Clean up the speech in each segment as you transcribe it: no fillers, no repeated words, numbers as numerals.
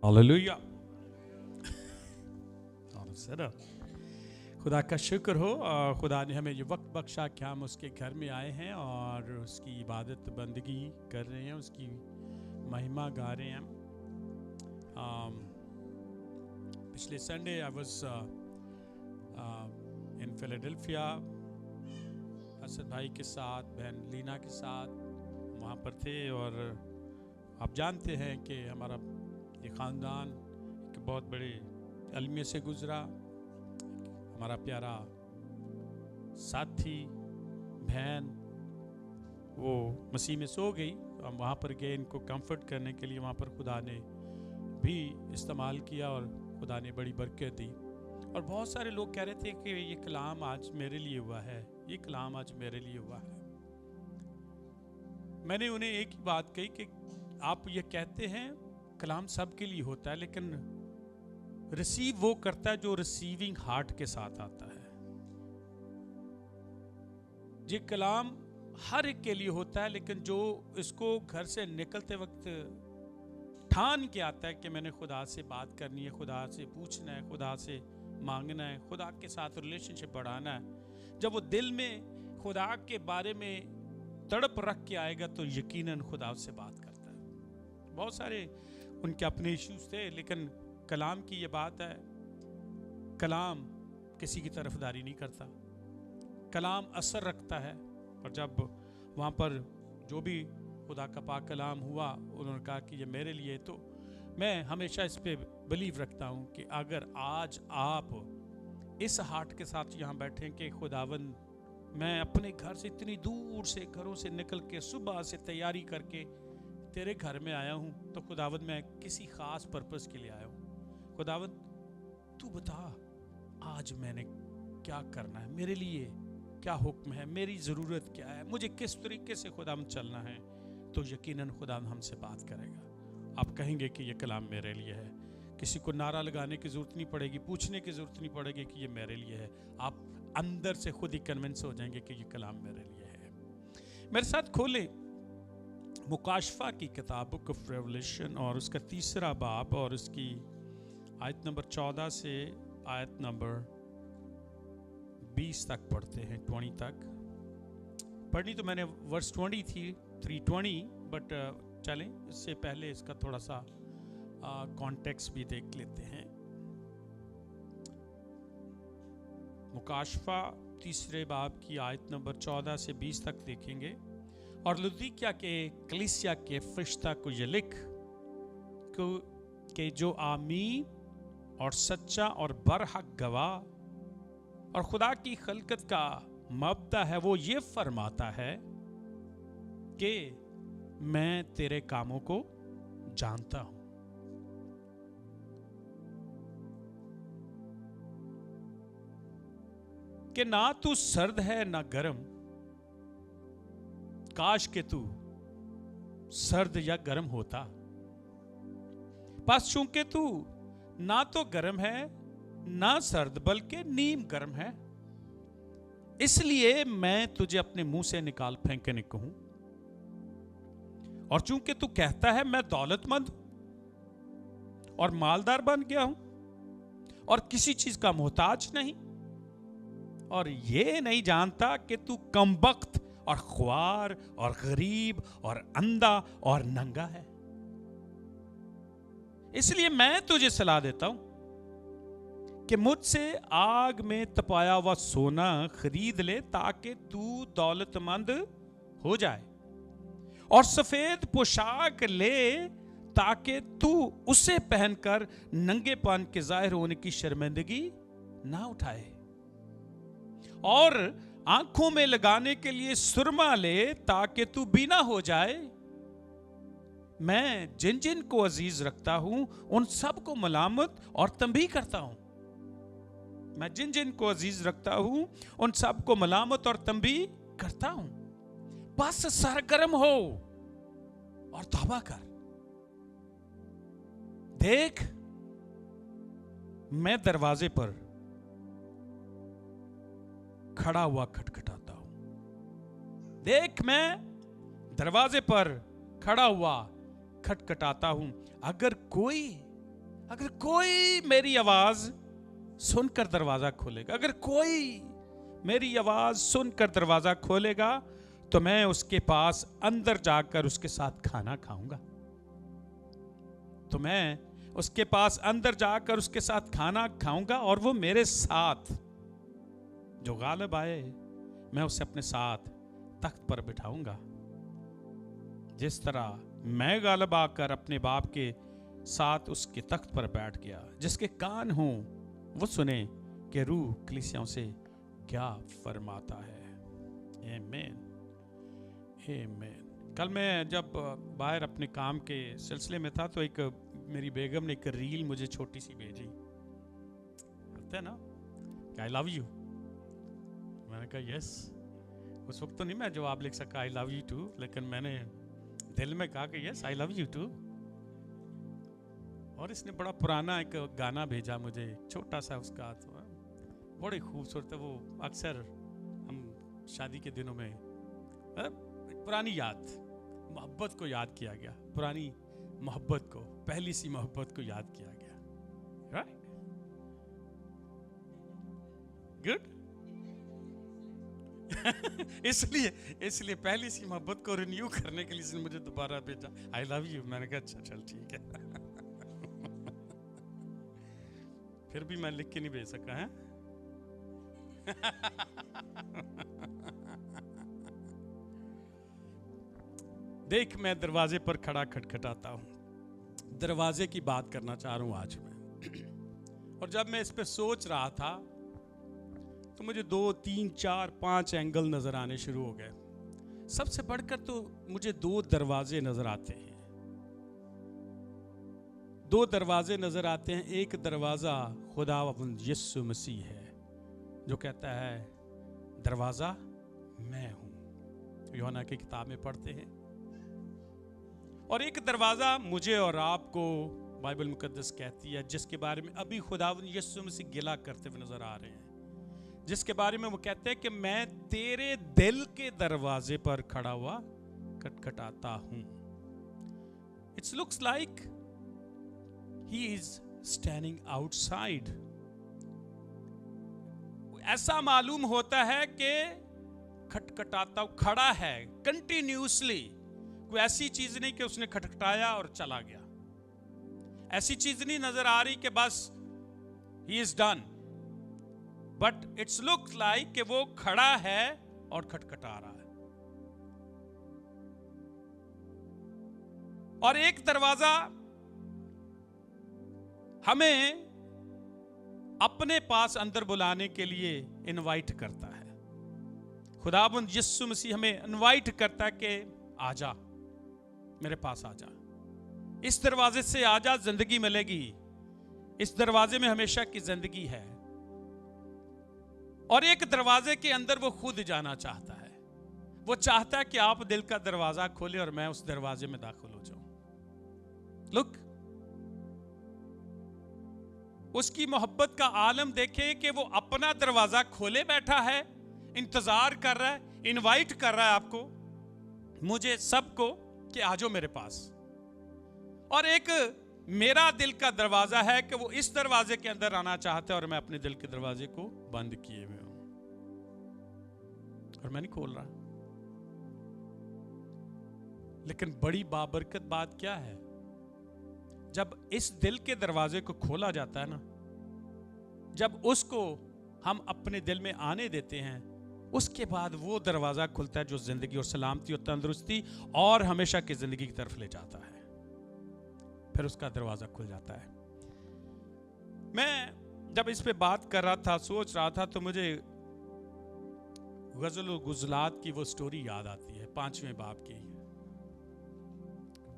Hallelujah. खुदा का शुक्र हो, खुदा ने हमें ये वक्त बख्शा कि हम उसके घर में आए हैं और उसकी इबादत बंदगी कर रहे हैं, उसकी महिमा गा रहे हैं। पिछले Sunday I was in Philadelphia, Asad भाई के साथ, बहन लीना के साथ वहाँ पर थे। और आप जानते हैं कि हमारा ये ख़ानदान एक बहुत बड़े अलमिया से गुज़रा। हमारा प्यारा साथी बहन वो मसीह में सो गई, हम वहाँ पर गए इनको कंफर्ट करने के लिए। वहाँ पर खुदा ने भी इस्तेमाल किया और खुदा ने बड़ी बरकत दी। और बहुत सारे लोग कह रहे थे कि ये कलाम आज मेरे लिए हुआ है, ये कलाम आज मेरे लिए हुआ है। मैंने उन्हें एक ही बात कही कि आप ये कहते हैं कलाम सब के लिए होता है, लेकिन रिसीव वो करता है जो रिसीविंग हार्ट के साथ आता है। ये कलाम हर एक के लिए होता है, लेकिन जो इसको घर से निकलते वक्त ठान के आता है कि मैंने खुदा से बात करनी है, खुदा से पूछना है, खुदा से मांगना है, खुदा के साथ रिलेशनशिप बढ़ाना है, जब वो दिल में खुदा के बारे में तड़प रख के आएगा तो यकीनन खुदा उससे बात करता है। बहुत सारे उनके अपने इश्यूज थे, लेकिन कलाम की ये बात है, कलाम किसी की तरफदारी नहीं करता, कलाम असर रखता है। और जब वहाँ पर जो भी खुदा का पाक कलाम हुआ, उन्होंने कहा कि ये मेरे लिए, तो मैं हमेशा इस पे बिलीव रखता हूँ कि अगर आज आप इस हार्ट के साथ यहाँ बैठें कि खुदावन, मैं अपने घर से इतनी दूर से, घरों से निकल के सुबह से तैयारी करके तेरे घर में आया हूँ, तो खुदावन मैं किसी ख़ास पर्पस के लिए आया हूँ। खुदावन तू बता आज मैंने क्या करना है, मेरे लिए क्या हुक्म है, मेरी ज़रूरत क्या है, मुझे किस तरीके से खुदावन चलना है, तो यकीनन खुदावन हमसे बात करेगा। आप कहेंगे कि ये कलाम मेरे लिए है। किसी को नारा लगाने की ज़रूरत नहीं पड़ेगी, पूछने की ज़रूरत नहीं पड़ेगी कि ये मेरे लिए है। आप अंदर से खुद ही कन्विंस हो जाएंगे कि ये कलाम मेरे लिए है। मेरे साथ खोले मुकाशफा की किताब, बुक ऑफ रेवलेशन, और उसका 3 बाब और उसकी आयत नंबर 14 से आयत नंबर 20 तक पढ़ते हैं, 20 तक। पढ़नी तो मैंने वर्स 20 थी, 3:20, बट चलें इससे पहले इसका थोड़ा सा कॉन्टेक्स्ट भी देख लेते हैं। मुकाशफा 3 बाब की आयत नंबर 14 से 20 तक देखेंगे। और लुदीकिया के कलीसिया के फरिश्ता को ये लिख कि जो आमीन और सच्चा और बरहक गवाह और खुदा की खलकत का मबदा है, वो ये फरमाता है कि मैं तेरे कामों को जानता हूं, कि ना तू सर्द है ना गर्म। काश के तू सर्द या गर्म होता, बस चूंकि तू ना तो गर्म है ना सर्द, बल्कि नीम गर्म है, इसलिए मैं तुझे अपने मुंह से निकाल फेंकने को हूं। और चूंकि तू कहता है मैं दौलतमंद और मालदार बन गया हूं और किसी चीज का मोहताज नहीं, और ये नहीं जानता कि तू कमबख्त और ख्वार और गरीब और अंधा और नंगा है, इसलिए मैं तुझे सलाह देता हूं कि मुझसे आग में तपाया हुआ सोना खरीद ले, ताकि तू दौलतमंद हो जाए, और सफेद पोशाक ले, ताकि तू उसे पहनकर नंगेपन के जाहिर होने की शर्मिंदगी ना उठाए, और आंखों में लगाने के लिए सुरमा ले, ताकि तू बीना हो जाए। मैं जिन जिन को अजीज रखता हूं उन सब को मलामत और तंबीह करता हूं। मैं जिन जिन को अजीज रखता हूं उन सब को मलामत और तंबीह करता हूं। बस सरगर्म हो और तौबा कर। देख मैं दरवाजे पर खड़ा हुआ खटखटाता हूं। देख मैं दरवाजे पर खड़ा हुआ खटखटाता हूं। अगर कोई अगर कोई मेरी आवाज सुनकर दरवाजा खोलेगा, अगर कोई मेरी आवाज सुनकर दरवाजा खोलेगा, तो मैं उसके पास अंदर जाकर उसके साथ खाना खाऊंगा। तो मैं उसके पास अंदर जाकर उसके साथ खाना खाऊंगा, और वो मेरे साथ, जो गालिब आए मैं उसे अपने साथ तख्त पर बिठाऊंगा, जिस तरह मैं गालिब आकर अपने बाप के साथ उसके तख्त पर बैठ गया। जिसके कान हों वो सुने कि रूह कलीसियाओं से क्या फरमाता है। आमीन, आमीन। कल मैं जब बाहर अपने काम के सिलसिले में था, तो एक मेरी बेगम ने एक रील मुझे छोटी सी भेजी, होता है ना कि आई लव यू। मैंने कहा यस। उस वक्त तो नहीं मैं जवाब लिख सका आई लव यू टू, लेकिन मैंने दिल में कहा कि yes I love you too. और इसने बड़ा पुराना एक गाना भेजा मुझे, छोटा सा उसका, तो बड़ी खूबसूरत है वो। अक्सर हम शादी के दिनों में एक पुरानी याद, मोहब्बत को याद किया गया, पुरानी मोहब्बत को, पहली सी मोहब्बत को याद किया गया। Right, good. इसलिए पहली सी मोहब्बत को रिन्यू करने के लिए इसने मुझे दोबारा भेजा आई लव यू। मैंने कहा अच्छा चल ठीक है। फिर भी मैं लिख के नहीं भेज सका है। देख, मैं दरवाजे पर खड़ा खटखटाता हूं। दरवाजे की बात करना चाह रहा हूं आज मैं। और जब मैं इस पे सोच रहा था तो मुझे 2, 3, 4, 5 एंगल नजर आने शुरू हो गए। सबसे बढ़कर तो मुझे 2 दरवाजे नजर आते हैं। 2 दरवाजे नजर आते हैं। एक दरवाजा खुदावंद यीशु मसीह है, जो कहता है दरवाजा मैं हूं, यूहन्ना की किताब में पढ़ते हैं। और एक दरवाजा मुझे और आपको बाइबल मुकद्दस कहती है, जिसके बारे में अभी खुदावंद यीशु मसीह गिला करते हुए नजर आ रहे हैं, जिसके बारे में वो कहते हैं कि मैं तेरे दिल के दरवाजे पर खड़ा हुआ खटखटाता हूं। It's looks like he is standing outside. ऐसा मालूम होता है कि खटखटाता खड़ा है कंटिन्यूसली। कोई ऐसी चीज नहीं कि उसने खटखटाया और चला गया। ऐसी चीज नहीं नजर आ रही कि बस he is done, but it's look like कि वो खड़ा है और खटखटा रहा है। और एक दरवाजा हमें अपने पास अंदर बुलाने के लिए इनवाइट करता है। खुदाबंद यीशु मसीह हमें इनवाइट करता है कि आजा, मेरे पास आजा, इस दरवाजे से आजा, जिंदगी मिलेगी। इस दरवाजे में हमेशा की जिंदगी है। और एक दरवाजे के अंदर वो खुद जाना चाहता है। वो चाहता है कि आप दिल का दरवाजा खोले और मैं उस दरवाजे में दाखिल हो जाऊं। लुक, उसकी मोहब्बत का आलम देखे कि वो अपना दरवाजा खोले बैठा है, इंतजार कर रहा है, इनवाइट कर रहा है आपको, मुझे, सबको, कि आ जाओ मेरे पास। और एक मेरा दिल का दरवाजा है कि वो इस दरवाजे के अंदर आना चाहता है और मैं अपने दिल के दरवाजे को बंद किए हुए हूं और मैं नहीं खोल रहा। लेकिन बड़ी बाबरकत बात क्या है, जब इस दिल के दरवाजे को खोला जाता है ना, जब उसको हम अपने दिल में आने देते हैं, उसके बाद वो दरवाजा खुलता है जो जिंदगी और सलामती और तंदुरुस्ती और हमेशा की जिंदगी की तरफ ले जाता है। फिर उसका दरवाजा खुल जाता है। मैं जब इस पे बात कर रहा था, सोच रहा था, तो मुझे गज़ल और गुज़लात की वो स्टोरी याद आती है, 5वें बाब की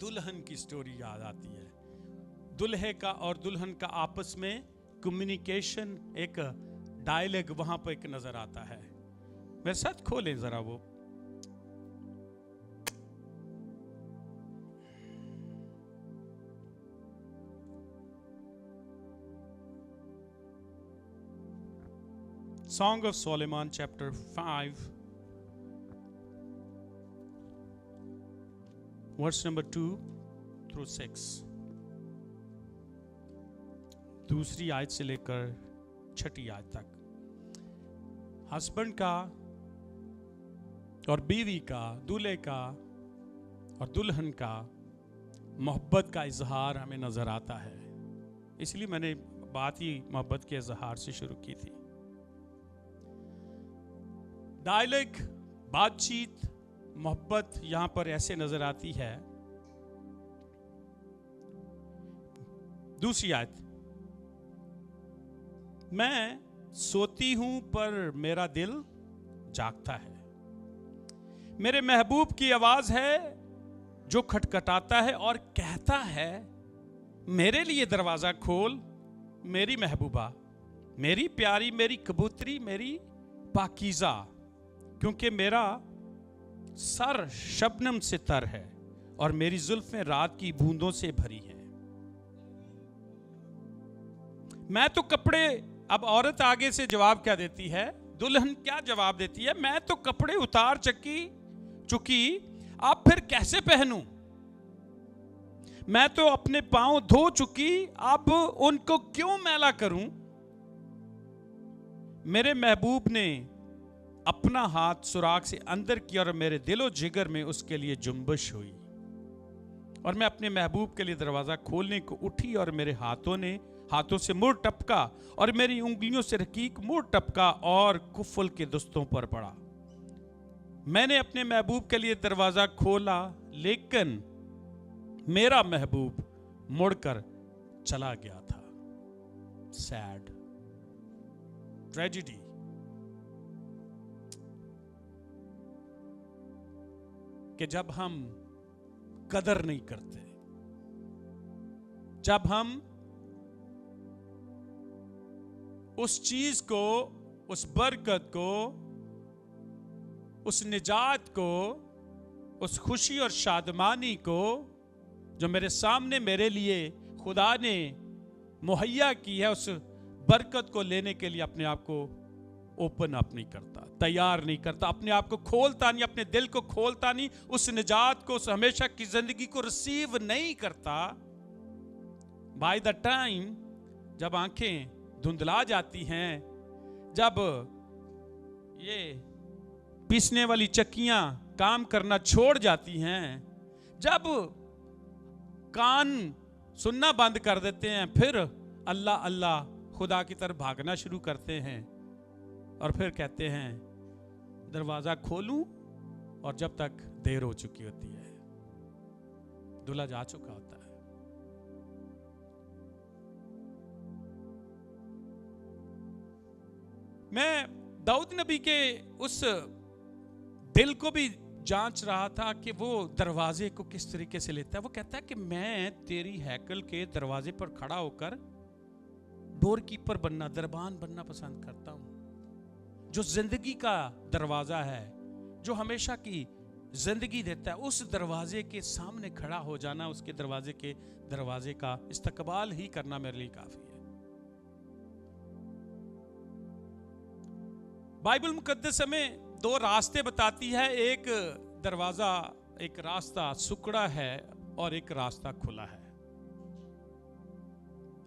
दुल्हन की स्टोरी याद आती है। दुल्हे का और दुल्हन का आपस में कम्युनिकेशन, एक डायलॉग वहां पर एक नजर आता है। मेरे साथ खोलें जरा वो। Song of Solomon chapter 5 verse number 2 through 6. 2 आयत से लेकर 6 आयत तक हस्बैंड का और बीवी का, दूल्हे का और दुल्हन का मोहब्बत का इजहार हमें नजर आता है। इसलिए मैंने बात ही मोहब्बत के इजहार से शुरू की थी। डायलॉग, बातचीत, मोहब्बत यहां पर ऐसे नजर आती है। 2 आयत, मैं सोती हूं पर मेरा दिल जागता है, मेरे महबूब की आवाज है जो खटखटाता है और कहता है मेरे लिए दरवाजा खोल मेरी महबूबा, मेरी प्यारी, मेरी कबूतरी, मेरी पाकीज़ा, क्योंकि मेरा सर शबनम से तर है और मेरी जुल्फें रात की बूंदों से भरी हैं। मैं तो कपड़े, अब औरत आगे से जवाब क्या देती है, दुल्हन क्या जवाब देती है, मैं तो कपड़े उतार चुकी अब फिर कैसे पहनूं, मैं तो अपने पांव धो चुकी अब उनको क्यों मैला करूं। मेरे महबूब ने अपना हाथ सुराख से अंदर किया और मेरे दिलो जिगर में उसके लिए जुम्बश हुई, और मैं अपने महबूब के लिए दरवाजा खोलने को उठी और मेरे हाथों से मुड़ टपका और मेरी उंगलियों से रकीक मुड़ टपका और कुफल के दुस्तों पर पड़ा। मैंने अपने महबूब के लिए दरवाजा खोला लेकिन मेरा महबूब मुड़कर चला गया था। Sad, tragedy. कि जब हम कदर नहीं करते, जब हम उस चीज को, उस बरकत को, उस निजात को, उस खुशी और शादमानी को जो मेरे सामने मेरे लिए खुदा ने मुहैया की है, उस बरकत को लेने के लिए अपने आप को ओपन अप नहीं करता, तैयार नहीं करता, अपने आप को खोलता नहीं, अपने दिल को खोलता नहीं, उस निजात को, उस हमेशा की जिंदगी को रिसीव नहीं करता। बाय द टाइम जब आंखें धुंधला जाती हैं, जब ये पीसने वाली चक्कियां काम करना छोड़ जाती हैं, जब कान सुनना बंद कर देते हैं, फिर अल्लाह अल्लाह खुदा की तरफ भागना शुरू करते हैं और फिर कहते हैं दरवाजा खोलूं, और जब तक देर हो चुकी होती है, दूल्हा जा चुका होता है। मैं दाऊद नबी के उस दिल को भी जांच रहा था कि वो दरवाजे को किस तरीके से लेता है। वो कहता है कि मैं तेरी हैकल के दरवाजे पर खड़ा होकर डोर कीपर बनना, दरबान बनना पसंद करता हूं। जो जिंदगी का दरवाजा है, जो हमेशा की जिंदगी देता है, उस दरवाजे के सामने खड़ा हो जाना, उसके दरवाजे का इस्तकबाल ही करना मेरे लिए काफी है। बाइबल मुकद्दस हमें 2 रास्ते बताती है, एक दरवाजा, एक रास्ता सुकड़ा है और एक रास्ता खुला है।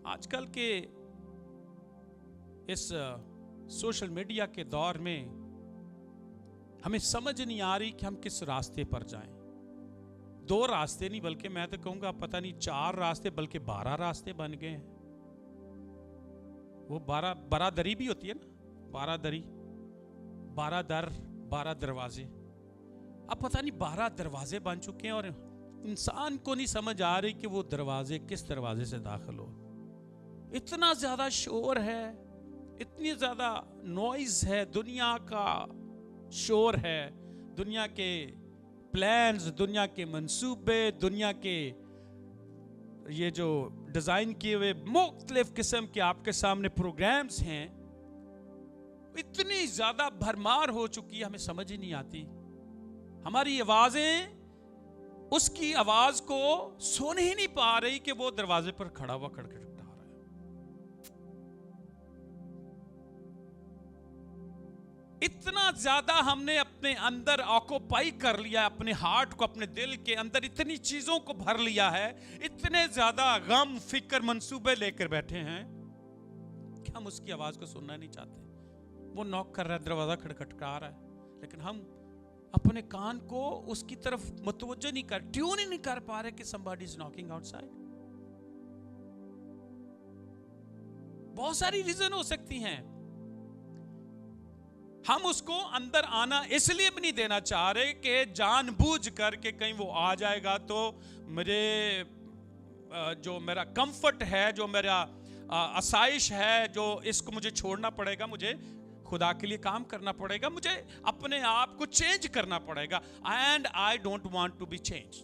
आजकल के इस सोशल मीडिया के दौर में हमें समझ नहीं आ रही कि हम किस रास्ते पर जाएं। 2 रास्ते नहीं, बल्कि मैं तो कहूंगा पता नहीं 4 रास्ते, बल्कि 12 रास्ते बन गए हैं। वो 12 दरी भी होती है ना, 12 दरी, 12 दर, 12 दरवाजे। अब पता नहीं 12 दरवाजे बन चुके हैं और इंसान को नहीं समझ आ रही कि वो दरवाजे किस दरवाजे से दाखिल हो। इतना ज्यादा शोर है, इतनी ज्यादा नॉइज है, दुनिया का शोर है, दुनिया के प्लान्स, दुनिया के मंसूबे, दुनिया के ये जो डिजाइन किए हुए मुख्तलिफ किस्म के आपके सामने प्रोग्राम्स हैं, इतनी ज्यादा भरमार हो चुकी है, हमें समझ ही नहीं आती। हमारी आवाजें उसकी आवाज को सुन ही नहीं पा रही कि वो दरवाजे पर खड़ा हुआ खड़खड़ा रहा है। इतना ज्यादा हमने अपने अंदर ऑक्युपाई कर लिया, अपने हार्ट को, अपने दिल के अंदर इतनी चीजों को भर लिया है, इतने ज्यादा गम, फिक्र, मंसूबे लेकर बैठे हैं कि हम उसकी आवाज को सुनना नहीं चाहते. वो नॉक कर रहा है, दरवाजा खटखटा रहा है, लेकिन हम अपने कान को उसकी तरफ मुतवज्जो नहीं कर, ट्यून ही नहीं कर पा रहे कि somebody is knocking outside. बहुत सारी रीजन हो सकती हैं. हम उसको अंदर आना इसलिए भी नहीं देना चाह रहे कि जानबूझ करके कहीं वो आ जाएगा तो मुझे जो मेरा कंफर्ट है, जो मेरा आसाइश है, जो इसको मुझे छोड़ना पड़ेगा, मुझे खुदा के लिए काम करना पड़ेगा, मुझे अपने आप को चेंज करना पड़ेगा. And I don't want to be change.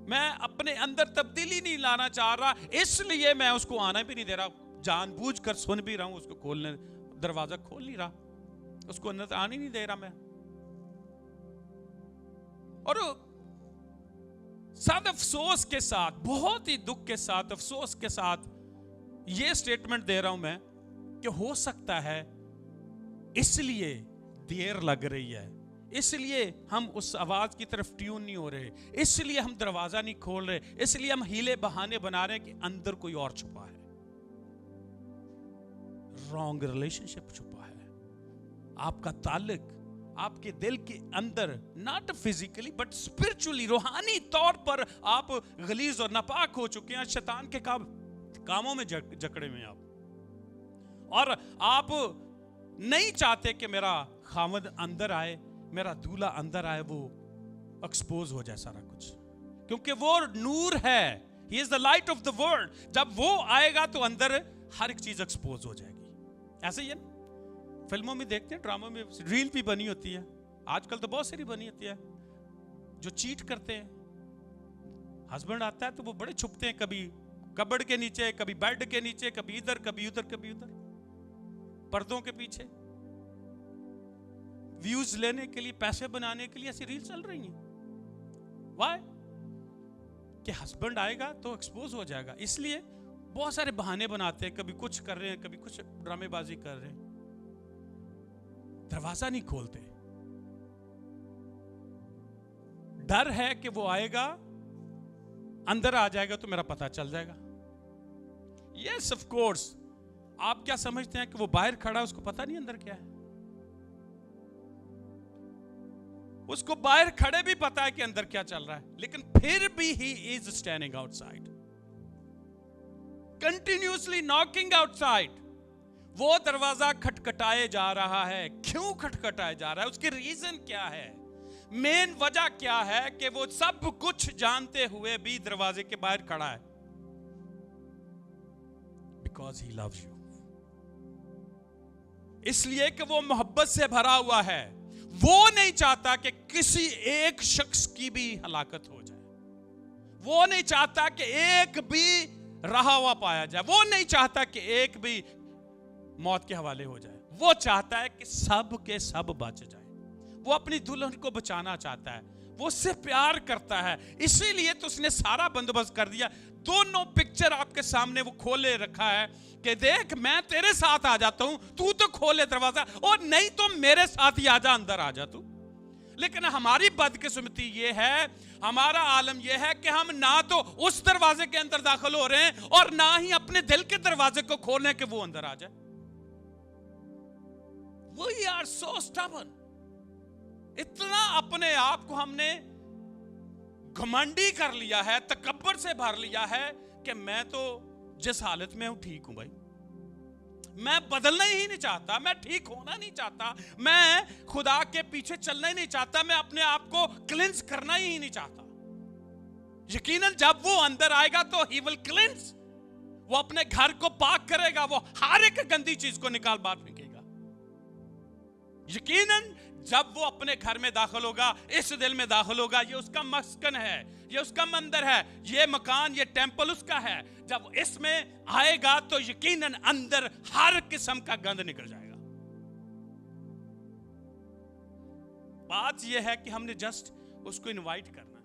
मैं अपने अंदर तब्दीली नहीं लाना चाह रहा, इसलिए मैं उसको आना भी नहीं दे रहा. जानबूझ कर सुन भी रहा हूं, उसको खोलने, दरवाजा खोल नहीं रहा, उसको अंदर आने नहीं दे रहा मैं. और साथ अफसोस के साथ, बहुत ही दुख के साथ, अफसोस के साथ ये स्टेटमेंट दे रहा हूं मैं कि हो सकता है इसलिए देर लग रही है, इसलिए हम उस आवाज की तरफ ट्यून नहीं हो रहे, इसलिए हम दरवाजा नहीं खोल रहे, इसलिए हम हीले बहाने बना रहे हैं कि अंदर कोई और छुपा है, रॉन्ग रिलेशनशिप छुपा है. आपका ताल्लुक आपके दिल के अंदर, नॉट फिजिकली बट स्पिरिचुअली, रूहानी तौर पर आप गलीज और नापाक हो चुके हैं, शैतान के कामों में जकड़े हुए हैं आप, और आप नहीं चाहते कि मेरा खामद अंदर आए, मेरा दूल्हा अंदर आए, वो एक्सपोज हो जाए सारा कुछ, क्योंकि वो नूर है. He is the light of the world. जब वो आएगा तो अंदर हर एक चीज एक्सपोज हो जाएगी. ऐसे ही है, फिल्मों में देखते हैं, ड्रामों में रील भी बनी होती है, आजकल तो बहुत सारी बनी होती है, जो चीट करते हैं. हस्बैंड आता है तो वो बड़े छुपते हैं, कभी कबड़ के नीचे, कभी बेड के नीचे, कभी इधर, कभी उधर, कभी उधर, पर्दों के पीछे, व्यूज लेने के लिए, पैसे बनाने के लिए ऐसी रील चल रही हैं. व्हाई? कि हस्बैंड आएगा तो एक्सपोज हो जाएगा, इसलिए बहुत सारे बहाने बनाते हैं, कभी कुछ कर रहे हैं, कभी कुछ ड्रामेबाजी कर रहे हैं, दरवाजा नहीं खोलते. डर है कि वो आएगा, अंदर आ जाएगा तो मेरा पता चल जाएगा. Yes of course. आप क्या समझते हैं कि वो बाहर खड़ा है, उसको पता नहीं अंदर क्या है? उसको बाहर खड़े भी पता है कि अंदर क्या चल रहा है, लेकिन फिर भी he is standing outside, continuously knocking outside. वो दरवाजा खटखटाए जा रहा है. क्यों खटखटाए जा रहा है? उसकी रीजन क्या है? मेन वजह क्या है कि वो सब कुछ जानते हुए भी दरवाजे के बाहर खड़ा है? Because he loves you. इसलिए कि वो मोहब्बत से भरा हुआ है. वो नहीं चाहता कि किसी एक शख्स की भी हलाकत हो जाए. वो नहीं चाहता कि एक भी रहा हुआ पाया जाए. वो नहीं चाहता कि एक भी मौत के हवाले हो जाए. वो चाहता है कि सब के सब बच जाए. वो अपनी दुल्हन को बचाना चाहता है, वो उससे प्यार करता है, इसीलिए तो उसने सारा बंदोबस्त कर दिया. दोनों पिक्चर आपके सामने वो खोले रखा है कि देख मैं तेरे साथ आ जाता हूं, तू तो खोले दरवाजा, और नहीं तो मेरे साथ ही आजा, अंदर आ जा तू. लेकिन हमारी बदकिस्मती ये है, हमारा आलम ये है कि हम ना तो उस दरवाजे के अंदर दाखिल हो रहे हैं और ना ही अपने दिल के दरवाजे को खोलने के वो अंदर आ जाए. We are so stubborn. इतना अपने आप को हमने घमंडी कर लिया है, तकब्बर से भर लिया है कि मैं तो जिस हालत में हूं ठीक हूं भाई, मैं बदलना ही नहीं चाहता, मैं ठीक होना नहीं चाहता, मैं खुदा के पीछे चलना ही नहीं चाहता, मैं अपने आप को क्लिंस करना ही नहीं चाहता. यकीनन जब वो अंदर आएगा तो ही विल क्लिंस. वो अपने घर को पाक करेगा, वो हर एक गंदी चीज को निकाल बाहर फेंकेगा. यकीनन जब वो अपने घर में दाखिल होगा, इस दिल में दाखिल होगा, ये उसका मस्कन है, ये उसका मंदिर है, ये मकान, ये टेंपल उसका है. जब इसमें आएगा तो यकीनन अंदर हर किस्म का गंद निकल जाएगा. बात ये है कि हमने जस्ट उसको इनवाइट करना,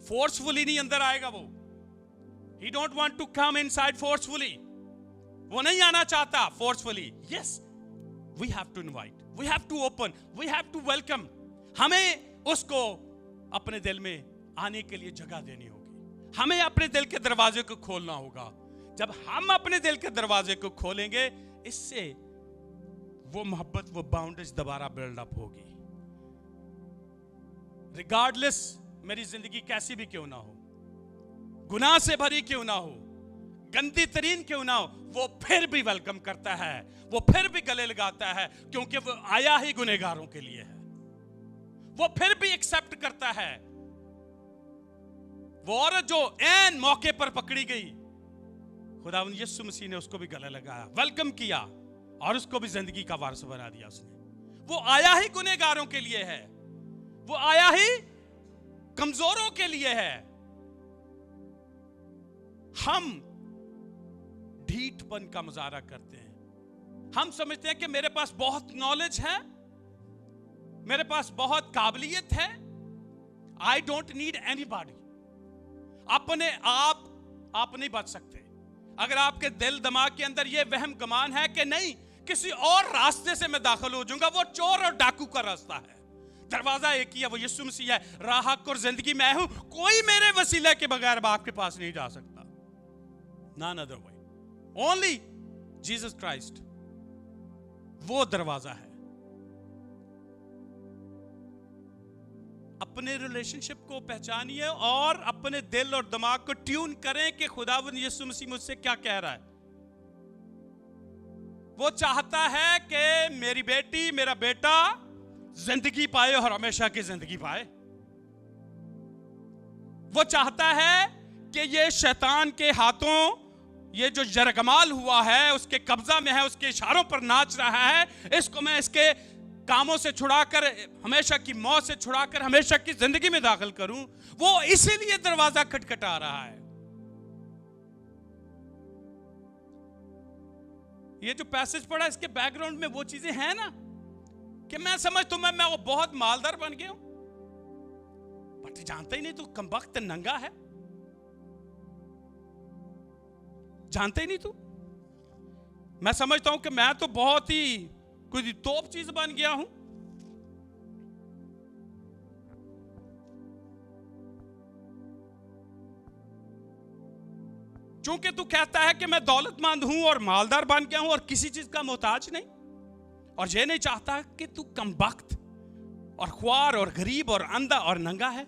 फोर्सफुली नहीं अंदर आएगा वो. He don't want to come inside forcefully. वो नहीं आना चाहता forcefully. Yes, we have to invite, we have to open, we have to welcome. हमें उसको अपने दिल में आने के लिए जगह देनी होगी, हमें अपने दिल के दरवाजे को खोलना होगा جب ہم اپنے دل کے دروازے کو کھولیں گے، اس سے وہ محبت، وہ باؤنڈریز دوبارہ بلڈ اپ ہوگی. ریگارڈلیس میری زندگی کیسی بھی کیوں نہ ہو، گناہ سے بھری کیوں نہ ہو، گندی ترین کیوں نہ ہو، وہ پھر بھی ویلکم کرتا ہے، وہ پھر بھی گلے لگاتا ہے، کیونکہ وہ آیا ہی گنہگاروں کے لیے ہے. وہ پھر بھی ایکسپٹ کرتا ہے. وہ عورت جو عین موقع پر پکڑی گئی، خداوند یسوع مسیح نے اس کو بھی گلے لگایا، ویلکم کیا، اور اس کو بھی زندگی کا وارث بنا دیا اس نے. وہ آیا ہی گنہگاروں کے لیے ہے، وہ آیا ہی کمزوروں کے لیے ہے. ہم ڈھیٹ پن کا مظاہرہ کرتے ہیں. ہم سمجھتے ہیں کہ میرے پاس بہت نالج ہے، میرے پاس بہت قابلیت ہے، I don't need anybody. اپنے آپ نہیں بچ سکتے. اگر آپ کے دل دماغ کے اندر یہ وہم گمان ہے کہ نہیں، کسی اور راستے سے میں داخل ہو جاؤں گا، وہ چور اور ڈاکو کا راستہ ہے. دروازہ ایک ہی ہے، وہ یسوع مسیح ہے. راہ، حق اور زندگی میں ہوں، کوئی میرے وسیلے کے بغیر باپ کے پاس نہیں جا سکتا. None other way. Only Jesus Christ. وہ دروازہ ہے. اپنے ریلیشن شپ کو پہچانیے اور اپنے دل اور دماغ کو ٹیون کریں کہ خداوند یسوع مسیح مجھ سے کیا کہہ رہا ہے. وہ چاہتا ہے کہ میری بیٹی، میرا بیٹا زندگی پائے اور ہمیشہ کی زندگی پائے. وہ چاہتا ہے کہ یہ شیطان کے ہاتھوں یہ جو یرغمال ہوا ہے، اس کے قبضہ میں ہے، اس کے اشاروں پر ناچ رہا ہے، اس کو میں اس کے کاموں سے چھڑا کر، ہمیشہ کی موت سے چھڑا کر ہمیشہ کی زندگی میں داخل کروں. وہ اسی لیے دروازہ کھٹکھٹا رہا ہے. یہ جو پیسج پڑھا، اس کے بیک گراؤنڈ میں وہ چیزیں ہیں نا کہ میں سمجھتا ہوں میں وہ بہت مالدار بن گیا ہوں، بٹ جانتا ہی نہیں تو کمبخت ننگا ہے. جانتے ہی نہیں تو. میں سمجھتا ہوں کہ میں تو بہت ہی کوئی توپ چیز بن گیا ہوں. چونکہ تو کہتا ہے کہ میں دولت مند ہوں اور مالدار بن گیا ہوں اور کسی چیز کا محتاج نہیں، اور یہ نہیں چاہتا کہ تو کمبخت اور خوار اور غریب اور اندھا اور ننگا ہے.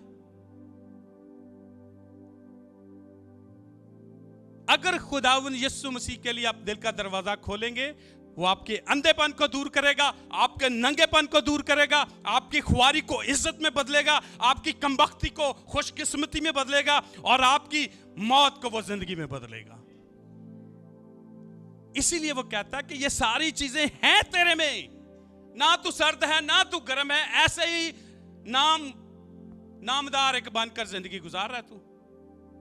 اگر خداوند یسوع مسیح کے لیے آپ دل کا دروازہ کھولیں گے، وہ آپ کے اندھے پن کو دور کرے گا، آپ کے ننگے پن کو دور کرے گا، آپ کی خواری کو عزت میں بدلے گا، آپ کی کمبختی کو خوش قسمتی میں بدلے گا، اور آپ کی موت کو وہ زندگی میں بدلے گا. اسی لیے وہ کہتا ہے کہ یہ ساری چیزیں ہیں تیرے میں، نہ تو سرد ہے نہ تو گرم ہے، ایسے ہی نامدار ایک بن کر زندگی گزار رہا ہے تو.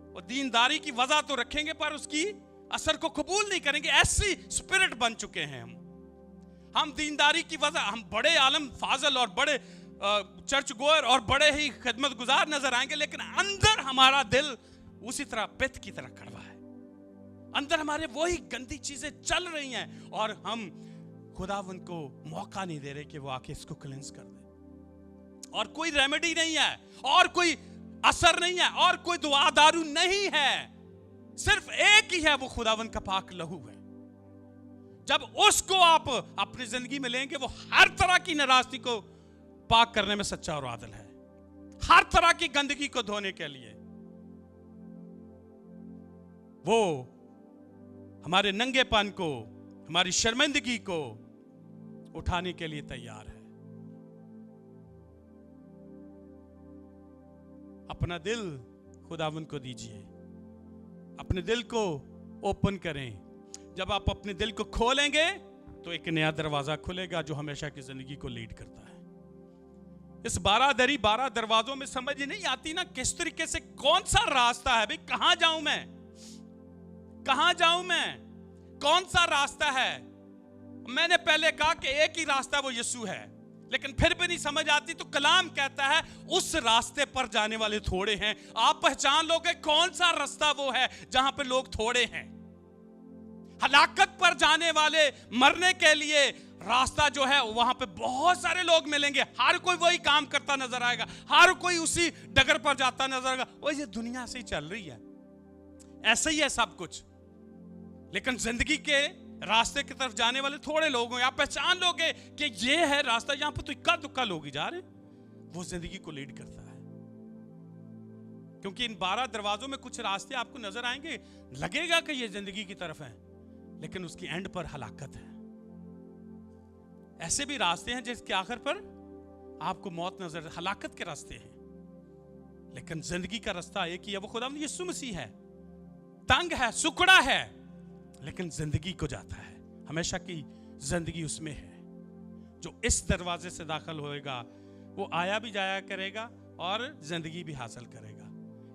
اور دینداری کی وضع تو رکھیں گے پر اس کی اثر کو قبول نہیں کریں گے. ایسی سپرٹ بن چکے ہیں ہم دینداری کی وضع، ہم بڑے عالم فاضل اور بڑے چرچ گوئر اور بڑے ہی خدمت گزار نظر آئیں گے، لیکن اندر ہمارا دل اسی طرح پت کی طرح کڑوا ہے. اندر ہمارے وہی گندی چیزیں چل رہی ہیں، اور ہم خداوند کو موقع نہیں دے رہے کہ وہ آ کے اس کو کلینس کر دے. اور کوئی ریمیڈی نہیں ہے، اور کوئی اثر نہیں ہے، اور کوئی دعا دارو نہیں ہے، صرف ایک ہی ہے، وہ خداوند کا پاک لہو ہے. جب اس کو آپ اپنی زندگی میں لیں گے، وہ ہر طرح کی ناراضگی کو پاک کرنے میں سچا اور عادل ہے، ہر طرح کی گندگی کو دھونے کے لیے. وہ ہمارے ننگے پن کو، ہماری شرمندگی کو اٹھانے کے لیے تیار ہے. اپنا دل خداوند کو دیجئے، اپنے دل کو اوپن کریں. جب آپ اپنے دل کو کھولیں گے تو ایک نیا دروازہ کھلے گا جو ہمیشہ کی زندگی کو لیڈ کرتا ہے. اس 12 دروازوں میں سمجھ نہیں آتی نا کس طریقے سے کون سا راستہ ہے. بھئی کہاں جاؤں میں، کہاں جاؤں میں، کون سا راستہ ہے. میں نے پہلے کہا کہ ایک ہی راستہ وہ یسوع ہے، لیکن پھر بھی نہیں سمجھ آتی تو کلام کہتا ہے اس راستے پر جانے والے تھوڑے ہیں. آپ پہچان لو کہ کون سا راستہ وہ ہے جہاں پہ لوگ تھوڑے ہیں. ہلاکت پر جانے والے، مرنے کے لیے راستہ جو ہے وہاں پہ بہت سارے لوگ ملیں گے. ہر کوئی وہی کام کرتا نظر آئے گا، ہر کوئی اسی ڈگر پر جاتا نظر آئے گا. وہ یہ دنیا سے ہی چل رہی ہے، ایسے ہی ہے سب کچھ. लेकिन जिंदगी के रास्ते की तरफ जाने वाले थोड़े लोग हैं। आप पहचान लोगे कि ये है रास्ता, यहां पर तो इक्का दुक्का लोग ही जा रहे, वो जिंदगी को लीड करता है। क्योंकि इन 12 दरवाजों में कुछ रास्ते आपको नजर आएंगे, लगेगा कि ये जिंदगी की तरफ है, लेकिन उसकी एंड पर हलाकत है। ऐसे भी रास्ते हैं जिसके आखिर पर आपको मौत नजर, हलाकत के रास्ते हैं, लेकिन जिंदगी का रास्ता एक ही है, वो खुदा यीशु मसीह है। तंग है, सुकड़ा है, लेकिन जिंदगी को जाता है। हमेशा की जिंदगी उसमें है। जो इस दरवाजे से दाखिल होएगा वो आया भी जाया करेगा और जिंदगी भी हासिल करेगा,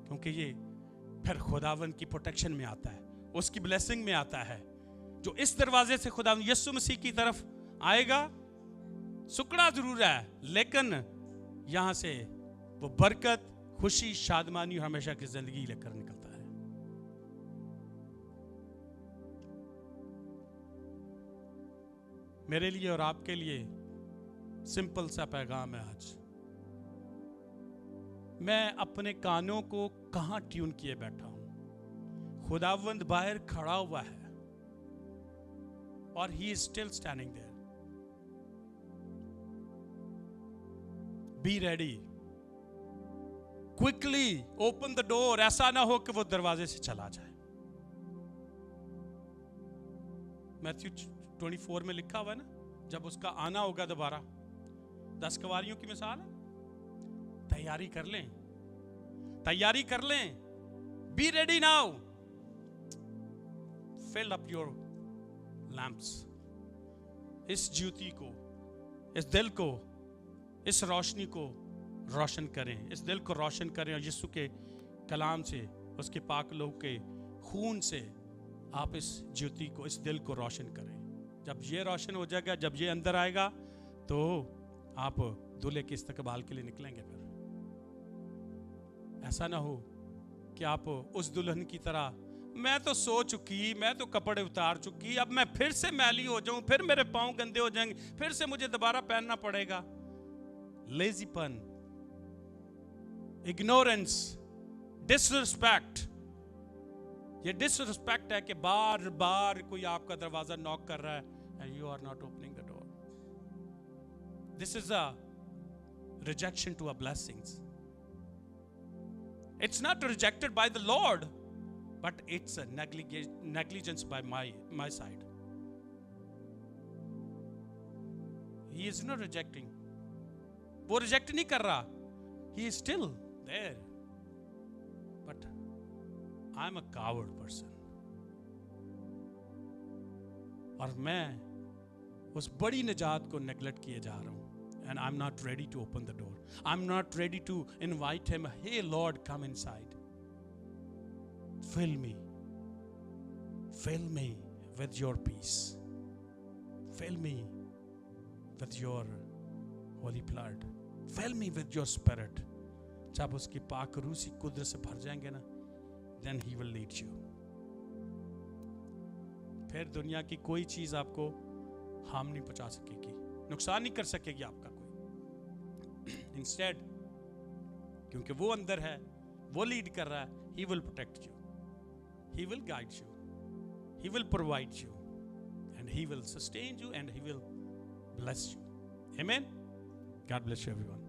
क्योंकि ये फिर खुदावंद की प्रोटेक्शन में आता है, उसकी ब्लेसिंग में आता है। जो इस दरवाजे से खुदावंद यीशु मसीह की तरफ आएगा, सुकड़ा जरूर है, लेकिन यहां से वो बरकत, खुशी, शादमानी और हमेशा की जिंदगी लेकर निकलता है। मेरे लिए और आपके लिए सिंपल सा पैगाम है आज। मैं अपने कानों को कहां ट्यून किए बैठा हूं? खुदावंद बाहर खड़ा हुआ है और he is still standing there. Be ready, quickly open the door. ऐसा ना हो कि वो दरवाजे से चला जाए। मैथ्यू 24 में लिखा हुआ है ना, जब उसका आना होगा दोबारा, 10 कवारियों की मिसाल है। तैयारी कर लें, तैयारी कर लें। Be ready now, fill up your lamps. इस ज्योति को, इस दिल को, इस रोशनी को रोशन करें, इस दिल को रोशन करें, और यीशु के कलाम से, उसके पाक लोहू के खून से आप इस ज्योति को, इस दिल को रोशन करें। जब ये रोशन हो जाएगा, जब ये अंदर आएगा, तो आप दूल्हे के इस्तकबाल के लिए निकलेंगे। फिर ऐसा ना हो कि आप उस दुल्हन की तरह, मैं तो सो चुकी, मैं तो कपड़े उतार चुकी, अब मैं फिर से मैली हो जाऊं, फिर मेरे पांव गंदे हो जाएंगे, फिर से मुझे दोबारा पहनना पड़ेगा। लेजीपन, इग्नोरेंस, डिसरिस्पेक्ट। ये डिसरिस्पेक्ट है कि बार बार कोई आपका दरवाजा नॉक कर रहा है and you are not opening the door. This is a rejection to our blessings. It's not rejected by the Lord, but it's a negligence by my side. He is not rejecting. वो reject नहीं कर रहा, he is still there, but I am a coward person. और मैं उस बड़ी निजात को नेगलेक्ट किए जा रहा हूं, and I'm not ready to open the door. I'm not ready to invite him. Hey Lord, come inside. Fill me with your peace. Fill me with your holy blood. Fill me with your spirit. जब उसकी पाक रूसी कुदरत से भर जाएंगे ना, then he will lead you. फिर दुनिया की कोई चीज आपको हार्म नहीं पहुंचा सकेगी, नुकसान नहीं कर सकेगी आपका कोई। इंस्टेड, क्योंकि वो अंदर है, वो लीड कर रहा है, he will protect you, he will guide you, he will provide you, and he will sustain you, and he will bless you. Amen. God bless you everyone.